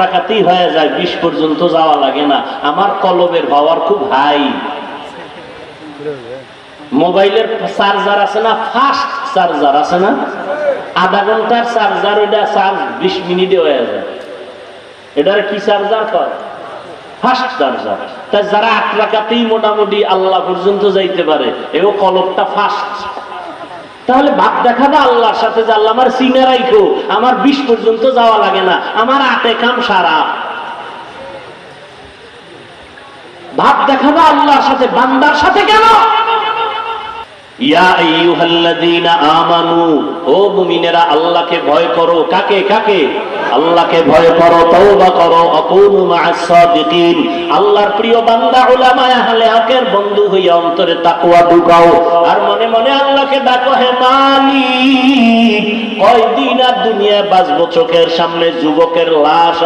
রাকাতেই হয়ে যায়, 20 পর্যন্ত যাওয়া লাগে না। আমার কলবের পাওয়ার খুব হাই। মোবাইলের চার্জার আছে না, ফাস্ট চার্জার আছে না, আধা ঘন্টার চার্জার, ওইটা চার্জ 20 মিনিটে হয়ে যায়। এটার কি চার্জার কয়? Fast charger. তাই যারা 8 রাকাতেই মোটামুটি আল্লাহ পর্যন্ত যাইতে পারে, এও কলবটা ফাস্ট। তাহলে ভাব দেখাবা আল্লাহর সাথে যে আল্লাহ আমার সিনে রাখো, আমার 20 পর্যন্ত যাওয়া লাগে না, আমার 8 কাম সারা। ভাব দেখাবা আল্লাহর সাথে, বান্দার সাথে কেন? ইয়া আইয়ুহাল্লাযীনা আমানু, ও মুমিনেরা আল্লাহকে ভয় করো। কাকে কাকে? আল্লাহকে ভয় করো, তওবা করো, আকুনু মা'আস সাদিকিন। আল্লাহর প্রিয় বান্দা উলামায়ে আহলে হকের বন্ধু হইয়া অন্তরে তাকওয়া ঢুকাও, আর মনে মনে আল্লাহকে ডাকো, হে মালিক, কয়দিন আর দুনিয়ায় বাঁচবো? চোখের সামনে যুবকের লাশ